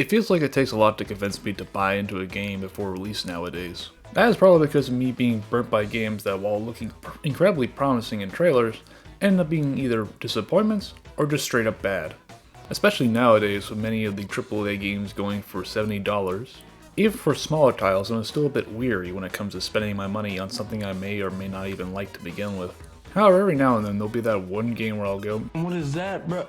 It feels like it takes a lot to convince me to buy into a game before release nowadays. That is probably because of me being burnt by games that, while looking incredibly promising in trailers, end up being either disappointments or just straight up bad. Especially nowadays with many of the AAA games going for $70. Even for smaller titles, I'm still a bit weary when it comes to spending my money on something I may or may not even like to begin with. However, every now and then there'll be that one game where I'll go, "What is that, bro?"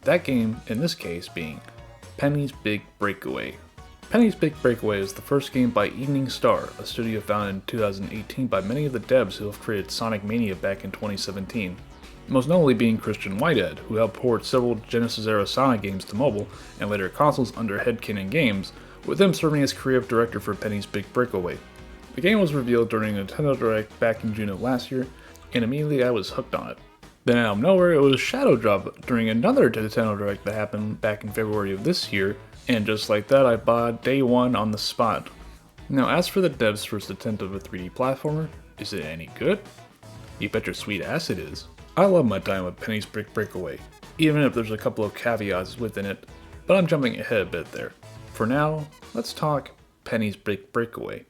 That game, in this case, being Penny's Big Breakaway. Penny's Big Breakaway is the first game by Evening Star, a studio founded in 2018 by many of the devs who have created Sonic Mania back in 2017. Most notably being Christian Whitehead, who helped port several Genesis-era Sonic games to mobile and later consoles under Headcanon Games, with him serving as creative director for Penny's Big Breakaway. The game was revealed during a Nintendo Direct back in June of last year, and immediately I was hooked on it. Then out of nowhere, it was shadow dropped during another Nintendo Direct that happened back in February of this year, and just like that, I bought day one on the spot. Now, as for the devs' first attempt of a 3D platformer, is it any good? You bet your sweet ass it is. I love my time with Penny's Big Breakaway, even if there's a couple of caveats within it, but I'm jumping ahead a bit there. For now, let's talk Penny's Big Breakaway.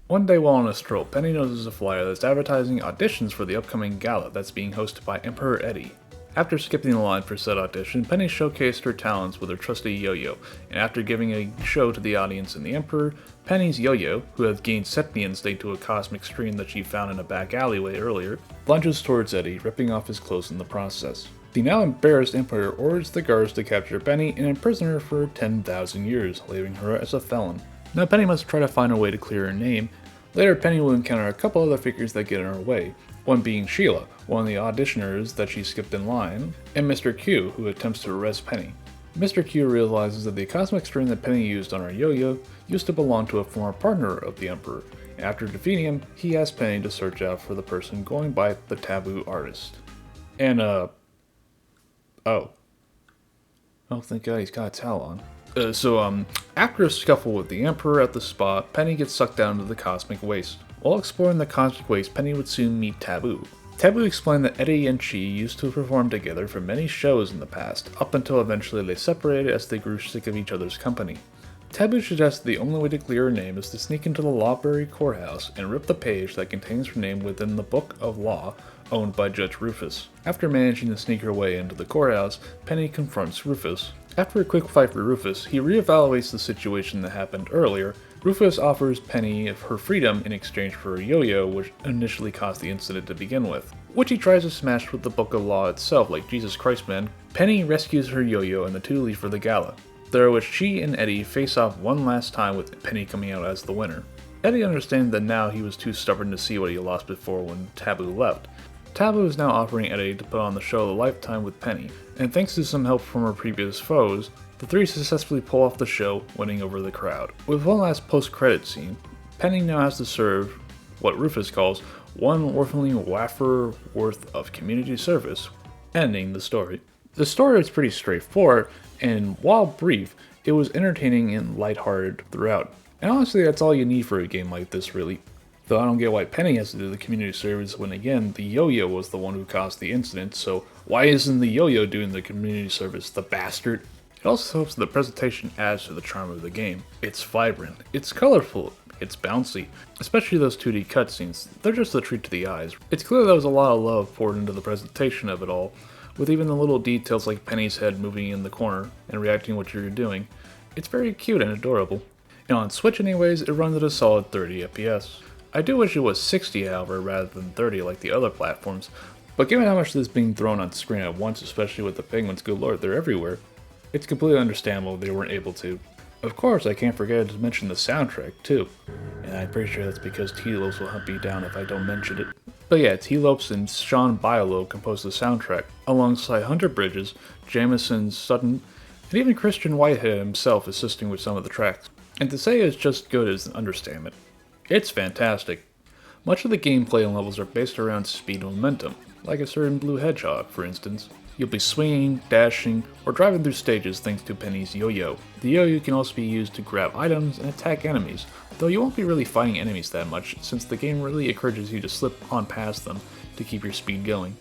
One day while on a stroll, Penny notices a flyer that's advertising auditions for the upcoming gala that's being hosted by Emperor Eddie. After skipping the line for said audition, Penny showcased her talents with her trusty yo-yo, and after giving a show to the audience and the Emperor, Penny's yo-yo, who has gained sentience thanks to a cosmic stream that she found in a back alleyway earlier, lunges towards Eddie, ripping off his clothes in the process. The now embarrassed Emperor orders the guards to capture Penny and imprison her for 10,000 years, leaving her as a felon. Now Penny must try to find a way to clear her name. Later, Penny will encounter a couple other figures that get in her way, one being Sheila, one of the auditioners that she skipped in line, and Mr. Q, who attempts to arrest Penny. Mr. Q realizes that the cosmic string that Penny used on her yo-yo used to belong to a former partner of the Emperor, and after defeating him, he asks Penny to search out for the person going by the Taboo Artist. And, oh, thank God he's got a towel on. After a scuffle with the Emperor at the spot, Penny gets sucked down into the cosmic waste. While exploring the cosmic waste, Penny would soon meet Taboo. Taboo explained that Eddie and she used to perform together for many shows in the past, up until eventually they separated as they grew sick of each other's company. Taboo suggests the only way to clear her name is to sneak into the Lawberry courthouse and rip the page that contains her name within the Book of Law, owned by Judge Rufus. After managing to sneak her way into the courthouse, Penny confronts Rufus. After a quick fight for Rufus, he reevaluates the situation that happened earlier. Rufus offers Penny her freedom in exchange for a yo-yo, which initially caused the incident to begin with, which he tries to smash with the Book of Law itself like Jesus Christ, man. Penny rescues her yo-yo and the two leave for the gala, there which she and Eddie face off one last time with Penny coming out as the winner. Eddie understands that now he was too stubborn to see what he lost before when Taboo left. Taboo is now offering Eddie to put on the show A Lifetime with Penny, and thanks to some help from her previous foes, the three successfully pull off the show, winning over the crowd. With one last post-credit scene, Penny now has to serve what Rufus calls one orphanly wafer worth of community service, ending the story. The story is pretty straightforward, and while brief, it was entertaining and lighthearted throughout. And honestly, that's all you need for a game like this, really. Though I don't get why Penny has to do the community service when, again, the yo-yo was the one who caused the incident, so why isn't the yo-yo doing the community service, the bastard? It also helps that the presentation adds to the charm of the game. It's vibrant, it's colorful, it's bouncy, especially those 2D cutscenes. They're just a treat to the eyes. It's clear there was a lot of love poured into the presentation of it all, with even the little details like Penny's head moving in the corner and reacting to what you're doing. It's very cute and adorable. And on Switch anyways, it runs at a solid 30 FPS. I do wish it was 60 however rather than 30 like the other platforms, but given how much this is being thrown on screen at once, especially with the penguins, good lord, they're everywhere, it's completely understandable they weren't able to. Of course, I can't forget to mention the soundtrack too, and I'm pretty sure that's because T-Lopes will hunt me down if I don't mention it. But yeah, T-Lopes and Sean Biolo composed the soundtrack, alongside Hunter Bridges, Jamison Sutton, and even Christian Whitehead himself assisting with some of the tracks. And to say it's just good is an understatement. It's fantastic. Much of the gameplay and levels are based around speed and momentum, like a certain blue hedgehog, for instance. You'll be swinging, dashing, or driving through stages thanks to Penny's yo-yo. The yo-yo can also be used to grab items and attack enemies, though you won't be really fighting enemies that much since the game really encourages you to slip on past them to keep your speed going.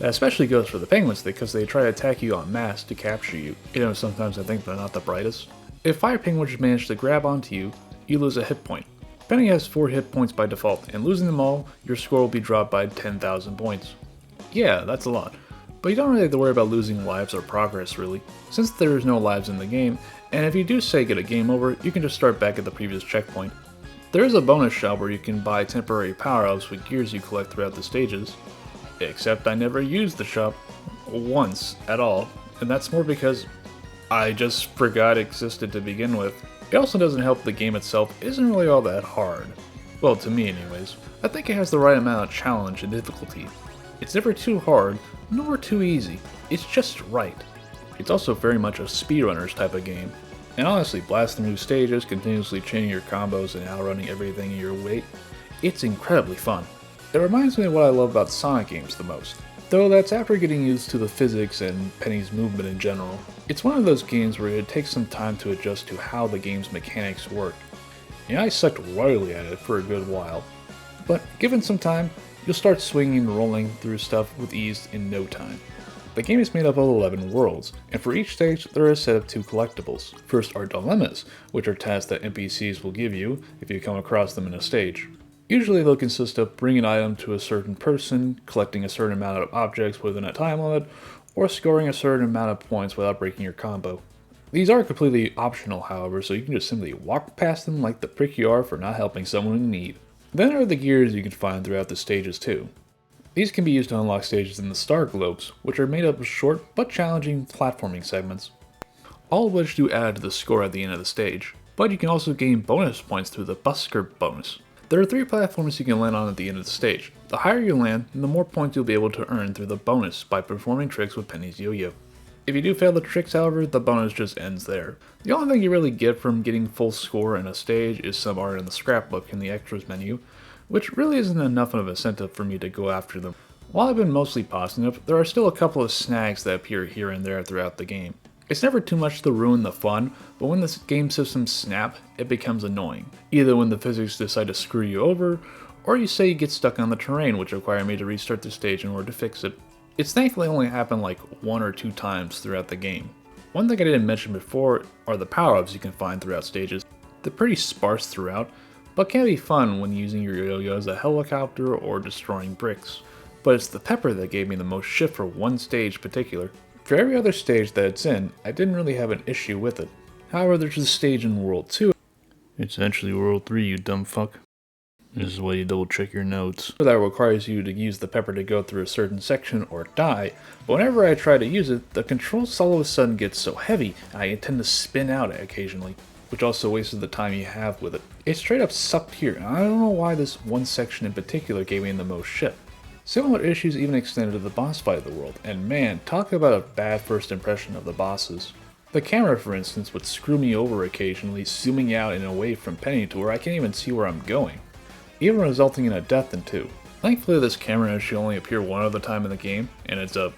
That especially goes for the penguins because they try to attack you en masse to capture you. You know, sometimes I think they're not the brightest. If 5 penguins manage to grab onto you, you lose a hit point. Penny has 4 hit points by default, and losing them all, your score will be dropped by 10,000 points. Yeah, that's a lot. But you don't really have to worry about losing lives or progress really, since there is no lives in the game, and if you do say get a game over, you can just start back at the previous checkpoint. There is a bonus shop where you can buy temporary power-ups with gears you collect throughout the stages, except I never used the shop once at all, and that's more because I just forgot it existed to begin with. It also doesn't help the game itself isn't really all that hard. Well, to me anyways. I think it has the right amount of challenge and difficulty. It's never too hard, nor too easy. It's just right. It's also very much a speedrunners type of game. And honestly, blasting through stages, continuously chaining your combos and outrunning everything in your way, it's incredibly fun. It reminds me of what I love about Sonic games the most. Though that's after getting used to the physics and Penny's movement in general. It's one of those games where it takes some time to adjust to how the game's mechanics work. And I sucked royally at it for a good while. But given some time, you'll start swinging and rolling through stuff with ease in no time. The game is made up of 11 worlds, and for each stage there is a set of 2 collectibles. First are dilemmas, which are tasks that NPCs will give you if you come across them in a stage. Usually they'll consist of bringing an item to a certain person, collecting a certain amount of objects within a time limit, or scoring a certain amount of points without breaking your combo. These are completely optional however, so you can just simply walk past them like the prick you are for not helping someone in need. Then are the gears you can find throughout the stages too. These can be used to unlock stages in the Star Globes, which are made up of short but challenging platforming segments, all of which do add to the score at the end of the stage. But you can also gain bonus points through the Busker bonus. There are 3 platforms you can land on at the end of the stage. The higher you land, the more points you'll be able to earn through the bonus by performing tricks with Penny's yo-yo. If you do fail the tricks however, the bonus just ends there. The only thing you really get from getting full score in a stage is some art in the scrapbook in the extras menu, which really isn't enough of an incentive for me to go after them. While I've been mostly positive, there are still a couple of snags that appear here and there throughout the game. It's never too much to ruin the fun, but when the game systems snap, it becomes annoying. Either when the physics decide to screw you over, or you say you get stuck on the terrain which require me to restart the stage in order to fix it. It's thankfully only happened like 1 or 2 times throughout the game. One thing I didn't mention before are the power-ups you can find throughout stages. They're pretty sparse throughout, but can be fun when using your yo-yo as a helicopter or destroying bricks. But it's the pepper that gave me the most shit for one stage in particular. For every other stage that it's in, I didn't really have an issue with it. However, there's a stage in World 2. It's actually World 3, you dumb fuck. This is why you double check your notes. That requires you to use the pepper to go through a certain section or die, but whenever I try to use it, the controls all of a sudden get so heavy, and I tend to spin out occasionally, which also wastes the time you have with it. It straight up sucked here, and I don't know why this one section in particular gave me the most shit. Similar issues even extended to the boss fight of the world, and man, talk about a bad first impression of the bosses. The camera, for instance, would screw me over occasionally, zooming out and away from Penny to where I can't even see where I'm going, even resulting in a death in 2. Thankfully this camera should only appear one other time in the game, and it's a...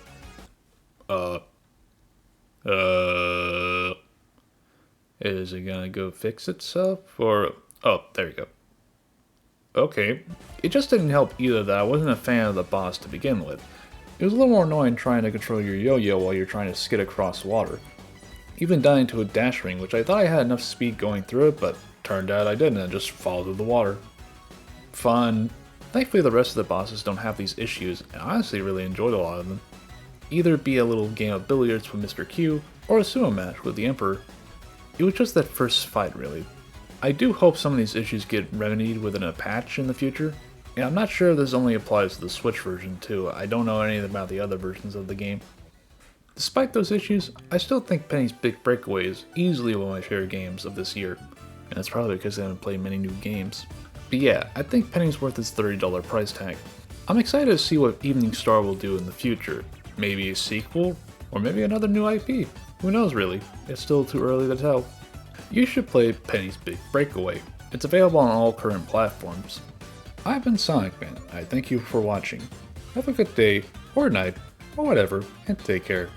Is it gonna go fix itself, or... Oh, there you go. Okay. It just didn't help either that I wasn't a fan of the boss to begin with. It was a little more annoying trying to control your yo-yo while you're trying to skid across water. Even dying to a dash ring, which I thought I had enough speed going through it, but turned out I didn't and just fall through the water. Fun. Thankfully the rest of the bosses don't have these issues, and I honestly really enjoyed a lot of them. Either be a little game of billiards with Mr. Q, or a sumo match with the Emperor. It was just that first fight really. I do hope some of these issues get remedied within a patch in the future, and I'm not sure if this only applies to the Switch version too. I don't know anything about the other versions of the game. Despite those issues, I still think Penny's Big Breakaway is easily one of my favorite games of this year, and that's probably because I haven't played many new games. But yeah, I think Penny's worth its $30 price tag. I'm excited to see what Evening Star will do in the future. Maybe a sequel, or maybe another new IP. Who knows really, it's still too early to tell. You should play Penny's Big Breakaway. It's available on all current platforms. I've been SonicMan, I thank you for watching. Have a good day, or night, or whatever, and take care.